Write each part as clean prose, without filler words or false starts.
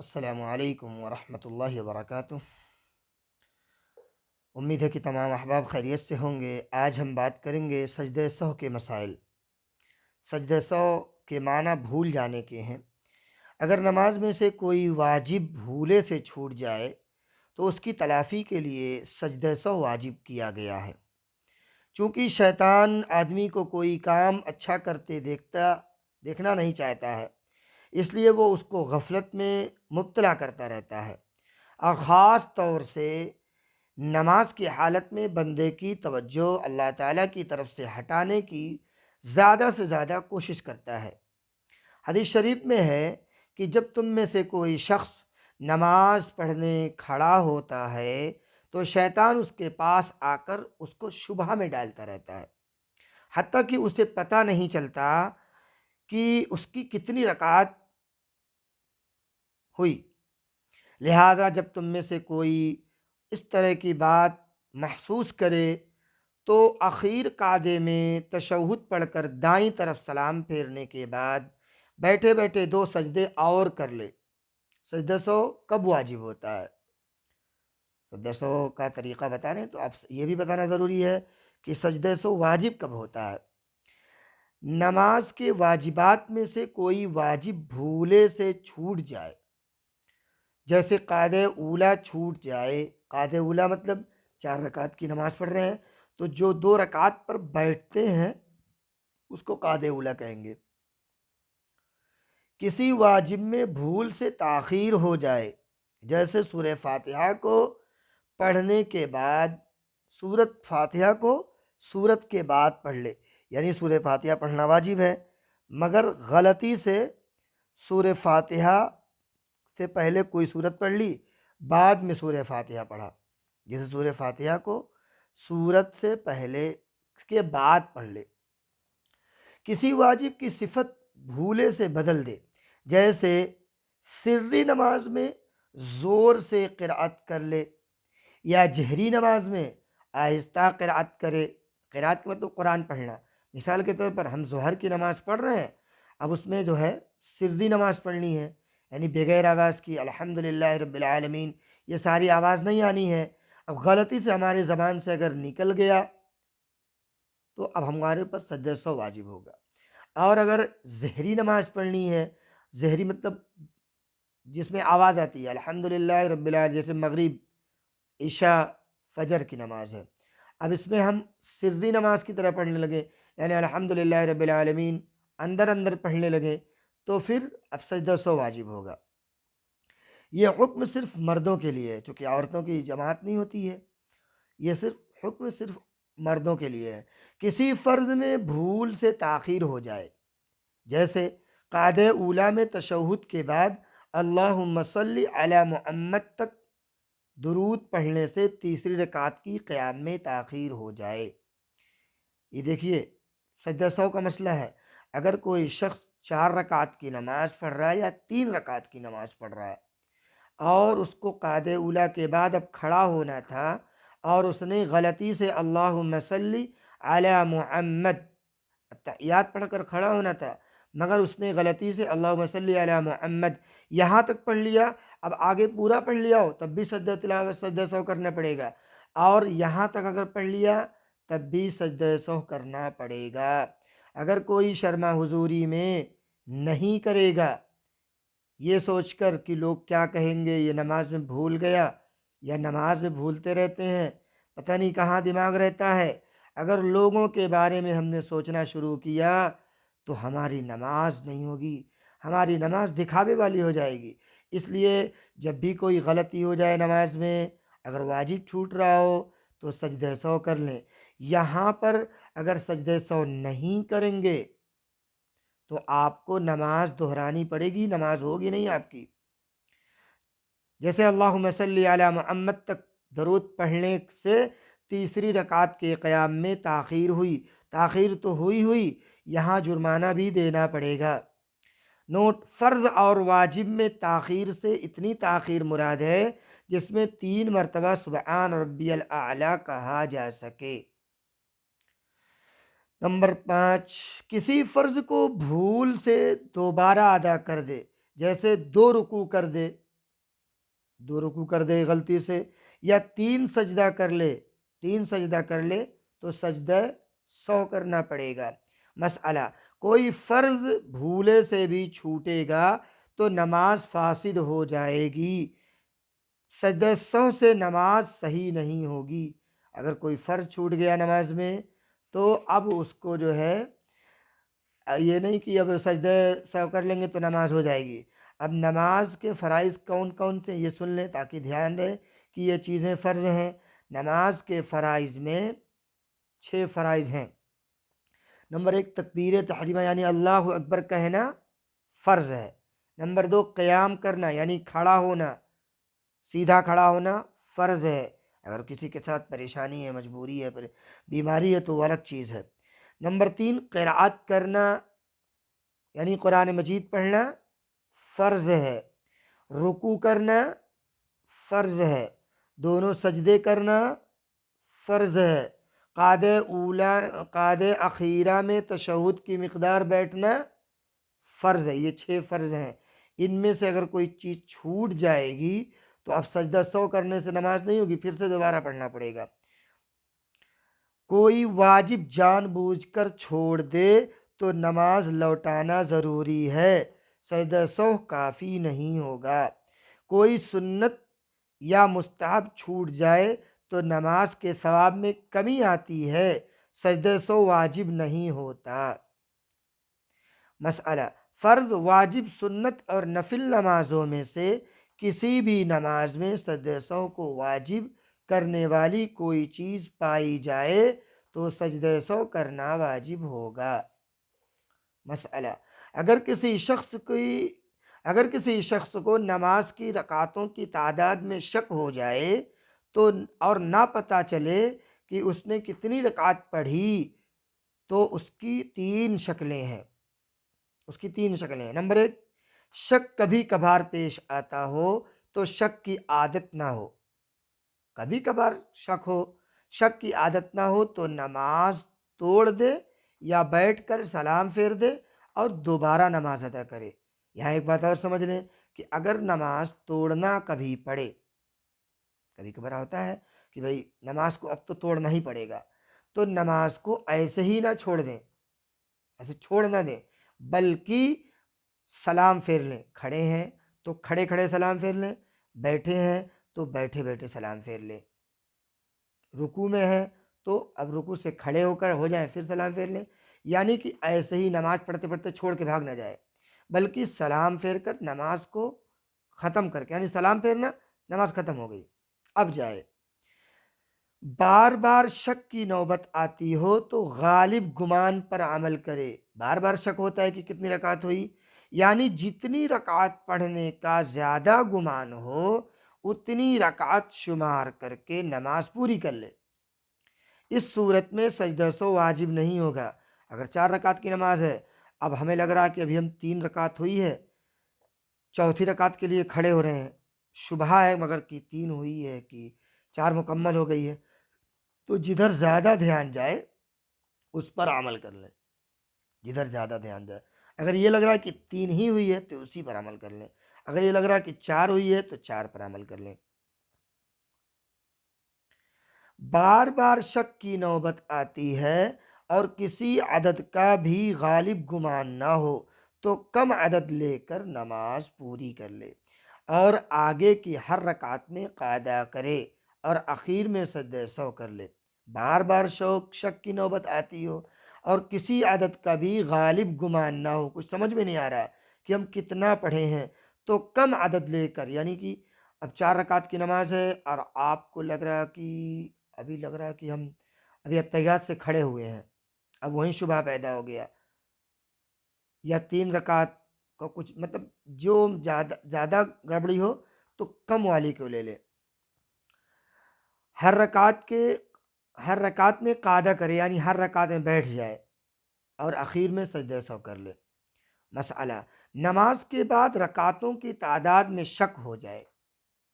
السلام علیکم ورحمۃ اللہ وبرکاتہ۔ امید ہے کہ تمام احباب خیریت سے ہوں گے۔ آج ہم بات کریں گے سجدہ سہو کے مسائل۔ سجدہ سہو کے معنی بھول جانے کے ہیں۔ اگر نماز میں سے کوئی واجب بھولے سے چھوٹ جائے تو اس کی تلافی کے لیے سجدہ سہو واجب کیا گیا ہے۔ چونکہ شیطان آدمی کو کوئی کام اچھا کرتے دیکھنا نہیں چاہتا ہے، اس لیے وہ اس کو غفلت میں مبتلا کرتا رہتا ہے، اور خاص طور سے نماز کی حالت میں بندے کی توجہ اللہ تعالیٰ کی طرف سے ہٹانے کی زیادہ سے زیادہ کوشش کرتا ہے۔ حدیث شریف میں ہے کہ جب تم میں سے کوئی شخص نماز پڑھنے کھڑا ہوتا ہے تو شیطان اس کے پاس آ کر اس کو شبہ میں ڈالتا رہتا ہے، حتیٰ کہ اسے پتہ نہیں چلتا کہ اس کی کتنی رکعات ہوئی۔ لہٰذا جب تم میں سے کوئی اس طرح کی بات محسوس کرے تو اخیر قعدے میں تشہد پڑھ کر دائیں طرف سلام پھیرنے کے بعد بیٹھے بیٹھے 2 سجدے اور کر لے۔ سجدہ سہو کب واجب ہوتا ہے؟ سجدہ سہو کا طریقہ بتا رہے ہیں، تو اب یہ بھی بتانا ضروری ہے کہ سجدہ سہو واجب کب ہوتا ہے۔ نماز کے واجبات میں سے کوئی واجب بھولے سے چھوٹ جائے، جیسے قاعدہ اولا چھوٹ جائے۔ قاعدہ اولا مطلب 4 رکعت کی نماز پڑھ رہے ہیں تو جو 2 رکعت پر بیٹھتے ہیں اس کو قاعدہ اولا کہیں گے۔ کسی واجب میں بھول سے تاخیر ہو جائے، جیسے سورہ فاتحہ کو پڑھنے کے بعد سورت فاتحہ کو سورت کے بعد پڑھ لے، یعنی سورہ فاتحہ پڑھنا واجب ہے مگر غلطی سے سورہ فاتحہ سے پہلے کوئی سورت پڑھ لی، بعد میں سورہ فاتحہ پڑھا، جیسے سورہ فاتحہ کو سورت سے پہلے اس کے بعد پڑھ لے۔ کسی واجب کی صفت بھولے سے بدل دے، جیسے سری نماز میں زور سے قرأت کر لے یا جہری نماز میں آہستہ قرأت کرے۔ قرأت کا مطلب قرآن پڑھنا۔ مثال کے طور پر ہم ظہر کی نماز پڑھ رہے ہیں، اب اس میں جو ہے سری نماز پڑھنی ہے، یعنی بغیر آواز کی الحمدللہ رب العالمین، یہ ساری آواز نہیں آنی ہے۔ اب غلطی سے ہمارے زبان سے اگر نکل گیا تو اب ہمارے اوپر سجدہ سہو واجب ہوگا۔ اور اگر ظہری نماز پڑھنی ہے، ظہری مطلب جس میں آواز آتی ہے الحمدللہ رب العالمین، جیسے مغرب، عشاء، فجر کی نماز ہے، اب اس میں ہم سری نماز کی طرح پڑھنے لگے، یعنی الحمدللہ رب العالمین اندر اندر پڑھنے لگے، تو پھر اب سجدہ سہو واجب ہوگا۔ یہ حکم صرف مردوں کے لیے ہے، چونکہ عورتوں کی جماعت نہیں ہوتی ہے، یہ حکم صرف مردوں کے لیے ہے۔ کسی فرض میں بھول سے تاخیر ہو جائے، جیسے قاعدہ اولا میں تشہد کے بعد اللہم صلی علی محمد تک درود پڑھنے سے تیسری رکعت کی قیام میں تاخیر ہو جائے۔ یہ دیکھیے سجدہ سہو کا مسئلہ ہے۔ اگر کوئی شخص 4 رکعت کی نماز پڑھ رہا ہے یا 3 رکعت کی نماز پڑھ رہا ہے اور اس کو قاعدہ اولا کے بعد اب کھڑا ہونا تھا اور اس نے غلطی سے اللہم صلی علی محمد تحیات پڑھ کر کھڑا ہونا تھا، مگر اس نے غلطی سے اللہم صلی علی محمد یہاں تک پڑھ لیا، اب آگے پورا پڑھ لیا ہو تب بھی سجدہ تلاوت سجدہ سہو کرنا پڑے گا، اور یہاں تک اگر پڑھ لیا تب بھی سجدہ سہو کرنا پڑے گا۔ اگر کوئی شرما حضوری میں نہیں کرے گا یہ سوچ کر کہ لوگ کیا کہیں گے، یہ نماز میں بھول گیا، یا نماز میں بھولتے رہتے ہیں، پتہ نہیں کہاں دماغ رہتا ہے، اگر لوگوں کے بارے میں ہم نے سوچنا شروع کیا تو ہماری نماز نہیں ہوگی، ہماری نماز دکھاوے والی ہو جائے گی۔ اس لیے جب بھی کوئی غلطی ہو جائے نماز میں، اگر واجب چھوٹ رہا ہو تو سجدہ سہو کر لیں۔ یہاں پر اگر سجدہ سہو نہیں کریں گے تو آپ کو نماز دہرانی پڑے گی، نماز ہوگی نہیں آپ کی۔ جیسے اللہم صلی علی محمد تک درود پڑھنے سے تیسری رکعت کے قیام میں تاخیر ہوئی، تاخیر تو ہوئی، یہاں جرمانہ بھی دینا پڑے گا۔ نوٹ: فرض اور واجب میں تاخیر سے اتنی تاخیر مراد ہے جس میں 3 مرتبہ سبحان ربی الاعلیٰ کہا جا سکے۔ نمبر 5، کسی فرض کو بھول سے دوبارہ ادا کر دے، جیسے 2 رکوع کر دے 2 رکوع کر دے غلطی سے، یا 3 سجدہ کر لے، 3 سجدہ کر لے تو سجدہ سو کرنا پڑے گا۔ مسئلہ، کوئی فرض بھولے سے بھی چھوٹے گا تو نماز فاسد ہو جائے گی، سجدہ سو سے نماز صحیح نہیں ہوگی۔ اگر کوئی فرض چھوٹ گیا نماز میں تو اب اس کو جو ہے یہ نہیں کہ اب سجدہ سو کر لیں گے تو نماز ہو جائے گی۔ اب نماز کے فرائض کون کون سے یہ سن لیں تاکہ دھیان رہے کہ یہ چیزیں فرض ہیں۔ نماز کے فرائض میں 6 فرائض ہیں۔ نمبر 1 تکبیر تحریمہ یعنی اللہ اکبر کہنا فرض ہے۔ نمبر 2 قیام کرنا یعنی کھڑا ہونا، سیدھا کھڑا ہونا فرض ہے۔ اگر کسی کے ساتھ پریشانی ہے، مجبوری ہے، بیماری ہے تو وہ الگ چیز ہے۔ نمبر 3 قرأت کرنا یعنی قرآن مجید پڑھنا فرض ہے۔ رکوع کرنا فرض ہے۔ دونوں سجدے کرنا فرض ہے۔ قعدہ اخیرہ میں تشہد کی مقدار بیٹھنا فرض ہے۔ یہ 6 فرض ہیں۔ ان میں سے اگر کوئی چیز چھوٹ جائے گی تو اب سجدہ سو کرنے سے نماز نہیں ہوگی، پھر سے دوبارہ پڑھنا پڑے گا۔ کوئی واجب جان بوجھ کر چھوڑ دے تو نماز لوٹانا ضروری ہے، سجدہ سو کافی نہیں ہوگا۔ کوئی سنت یا مستحب چھوٹ جائے تو نماز کے ثواب میں کمی آتی ہے، سجدہ سو واجب نہیں ہوتا۔ مسئلہ، فرض، واجب، سنت اور نفل نمازوں میں سے کسی بھی نماز میں سجدہ سو کو واجب کرنے والی کوئی چیز پائی جائے تو سجدہ سو کرنا واجب ہوگا۔ مسئلہ، اگر کسی شخص کو نماز کی رکعتوں کی تعداد میں شک ہو جائے تو اور نہ پتہ چلے کہ اس نے کتنی رکعت پڑھی تو اس کی 3 شکلیں ہیں۔ نمبر 1 شک کبھی کبھار پیش آتا ہو تو شک کی عادت نہ ہو، کبھی کبھار شک کی عادت نہ ہو تو نماز توڑ دے یا بیٹھ کر سلام پھیر دے اور دوبارہ نماز ادا کرے۔ یہاں ایک بات اور سمجھ لیں کہ اگر نماز توڑنا کبھی پڑے، کبھی کبھار ہوتا ہے کہ بھئی نماز کو اب تو توڑنا ہی پڑے گا، تو نماز کو ایسے ہی نہ چھوڑ دیں، ایسے چھوڑ نہ دیں، بلکہ سلام پھیر لیں۔ کھڑے ہیں تو کھڑے کھڑے سلام پھیر لیں، بیٹھے ہیں تو بیٹھے بیٹھے سلام پھیر لیں، رکوع میں ہے تو اب رکوع سے کھڑے ہو کر ہو جائیں پھر سلام پھیر لیں۔ یعنی کہ ایسے ہی نماز پڑھتے پڑھتے چھوڑ کے بھاگ نہ جائے، بلکہ سلام پھیر کر نماز کو ختم کر کے، یعنی سلام پھیرنا نماز ختم ہو گئی اب جائے۔ بار بار شک کی نوبت آتی ہو تو غالب گمان پر عمل کرے۔ بار بار شک ہوتا ہے کہ کتنی رکعت ہوئی، یعنی جتنی رکعت پڑھنے کا زیادہ گمان ہو اتنی رکعت شمار کر کے نماز پوری کر لے۔ اس صورت میں سجدہ سو واجب نہیں ہوگا۔ اگر 4 رکعت کی نماز ہے، اب ہمیں لگ رہا ہے کہ ابھی ہم 3 رکعت ہوئی ہے، چوتھی رکعت کے لیے کھڑے ہو رہے ہیں، شبہ ہے مگر کہ 3 ہوئی ہے کہ 4 مکمل ہو گئی ہے، تو جدھر زیادہ دھیان جائے اس پر عمل کر لیں، جدھر زیادہ دھیان جائے۔ اگر یہ لگ رہا ہے کہ 3 ہی ہوئی ہے تو اسی پر عمل کر لیں، اگر یہ لگ رہا ہے کہ 4 ہوئی ہے تو 4 پر عمل کر لیں۔ بار بار شک کی نوبت آتی ہے اور کسی عدد کا بھی غالب گمان نہ ہو تو کم عدد لے کر نماز پوری کر لے اور آگے کی ہر رکعت میں قاعدہ کرے اور اخیر میں سجدہ سہو کر لے۔ بار بار شک کی نوبت آتی ہو اور کسی عدد کا بھی غالب گمان نہ ہو، کچھ سمجھ میں نہیں آ رہا کہ ہم کتنا پڑھے ہیں، تو کم عدد لے کر، یعنی کہ اب 4 رکعت کی نماز ہے اور آپ کو لگ رہا کہ ہم ابھی اتحیات سے کھڑے ہوئے ہیں، اب وہیں شبہ پیدا ہو گیا، یا 3 رکعت کو کچھ مطلب جو زیادہ گڑبڑی ہو تو کم والی کو لے لے۔ ہر رکعت میں قاعدہ کرے، یعنی ہر رکعت میں بیٹھ جائے اور اخیر میں سجدہ سہو کر لے۔ مسئلہ، نماز کے بعد رکعتوں کی تعداد میں شک ہو جائے،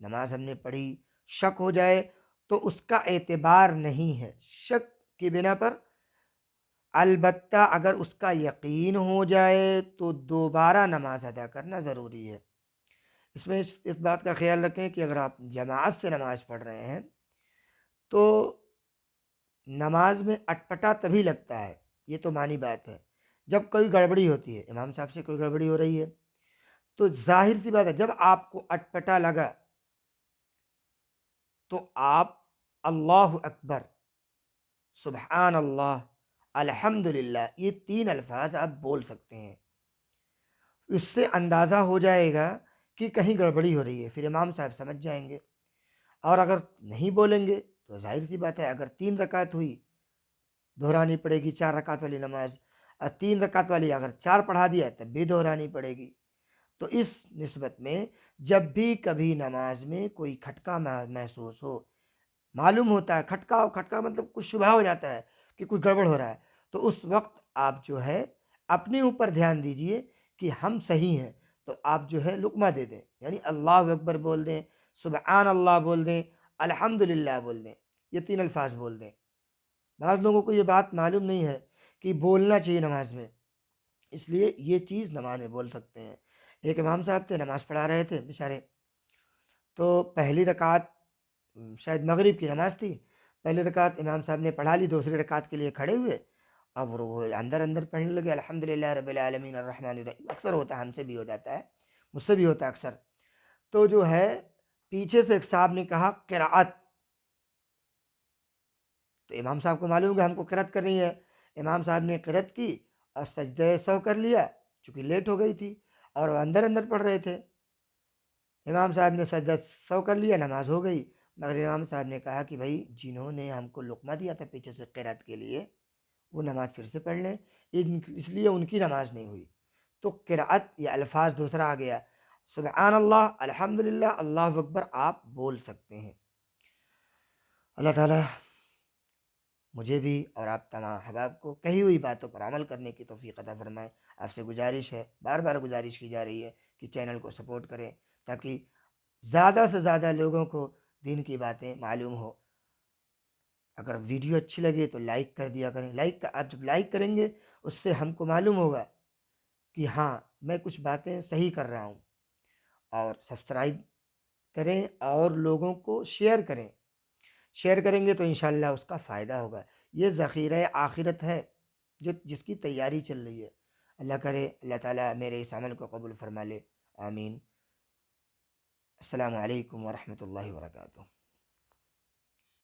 نماز ہم نے پڑھی، شک ہو جائے تو اس کا اعتبار نہیں ہے شک کی بنا پر، البتہ اگر اس کا یقین ہو جائے تو دوبارہ نماز ادا کرنا ضروری ہے۔ اس میں اس بات کا خیال رکھیں کہ اگر آپ جماعت سے نماز پڑھ رہے ہیں تو نماز میں اٹپٹا تبھی لگتا ہے، یہ تو مانی بات ہے، جب کوئی گڑبڑی ہوتی ہے، امام صاحب سے کوئی گڑبڑی ہو رہی ہے تو ظاہر سی بات ہے جب آپ کو اٹپٹا لگا تو آپ اللہ اکبر، سبحان اللہ، الحمدللہ، یہ 3 الفاظ آپ بول سکتے ہیں۔ اس سے اندازہ ہو جائے گا کہ کہیں گڑبڑی ہو رہی ہے، پھر امام صاحب سمجھ جائیں گے۔ اور اگر نہیں بولیں گے تو ظاہر سی بات ہے اگر 3 رکعت ہوئی دہرانی پڑے گی، 4 رکعت والی نماز، اور 3 رکعت والی اگر 4 پڑھا دیا تب بھی دہرانی پڑے گی۔ تو اس نسبت میں جب بھی کبھی نماز میں کوئی کھٹکا محسوس ہو، معلوم ہوتا ہے کھٹکا کھٹکا مطلب کچھ شبہ ہو جاتا ہے کہ کچھ گڑبڑ ہو رہا ہے، تو اس وقت آپ جو ہے اپنے اوپر دھیان دیجئے کہ ہم صحیح ہیں، تو آپ جو ہے لقمہ دے دیں، یعنی اللہ اکبر بول دیں، سبحان اللہ بول دیں، الحمدللہ بول دیں، یہ 3 الفاظ بول دیں۔ بعض لوگوں کو یہ بات معلوم نہیں ہے کہ بولنا چاہیے نماز میں، اس لیے یہ چیز نماز میں بول سکتے ہیں۔ ایک امام صاحب تھے، نماز پڑھا رہے تھے بیچارے، تو پہلی رکعت شاید مغرب کی نماز تھی، پہلی رکعت امام صاحب نے پڑھا لی، دوسری رکعت کے لیے کھڑے ہوئے، اب وہ اندر اندر پڑھنے لگے الحمدللہ رب العالمین الرحمن الرحیم، اکثر ہوتا ہے، ہم سے بھی ہو جاتا ہے، مجھ سے بھی ہوتا ہے اکثر۔ تو جو ہے پیچھے سے ایک صاحب نے کہا قرأت، تو امام صاحب کو معلوم ہے ہم کو قرأت کرنی ہے، امام صاحب نے قرأت کی اور سجدہ سہو کر لیا، چونکہ لیٹ ہو گئی تھی اور وہ اندر اندر پڑھ رہے تھے، امام صاحب نے سجدہ سہو کر لیا، نماز ہو گئی، مگر امام صاحب نے کہا کہ بھائی جنہوں نے ہم کو لقمہ دیا تھا پیچھے سے قرأت کے لیے وہ نماز پھر سے پڑھ لیں، اس لیے ان کی نماز نہیں ہوئی۔ تو قرأت یہ الفاظ دوسرا آ گیا، سبحان اللہ، الحمدللہ، اللہ اکبر آپ بول سکتے ہیں۔ اللہ تعالیٰ مجھے بھی اور آپ تمام احباب کو کہی ہوئی باتوں پر عمل کرنے کی توفیق عطا فرمائے۔ آپ سے گزارش ہے، بار بار گزارش کی جا رہی ہے کہ چینل کو سپورٹ کریں تاکہ زیادہ سے زیادہ لوگوں کو دین کی باتیں معلوم ہو۔ اگر ویڈیو اچھی لگے تو لائک کر دیا کریں، آپ جب لائک کریں گے اس سے ہم کو معلوم ہوگا کہ ہاں میں کچھ باتیں صحیح کر رہا ہوں، اور سبسکرائب کریں اور لوگوں کو شیئر کریں، شیئر کریں گے تو انشاءاللہ اس کا فائدہ ہوگا۔ یہ ذخیرہ آخرت ہے جس کی تیاری چل رہی ہے۔ اللہ کرے اللہ تعالیٰ میرے اس عمل کو قبول فرما لے، آمین۔ السلام علیکم ورحمۃ اللہ وبرکاتہ۔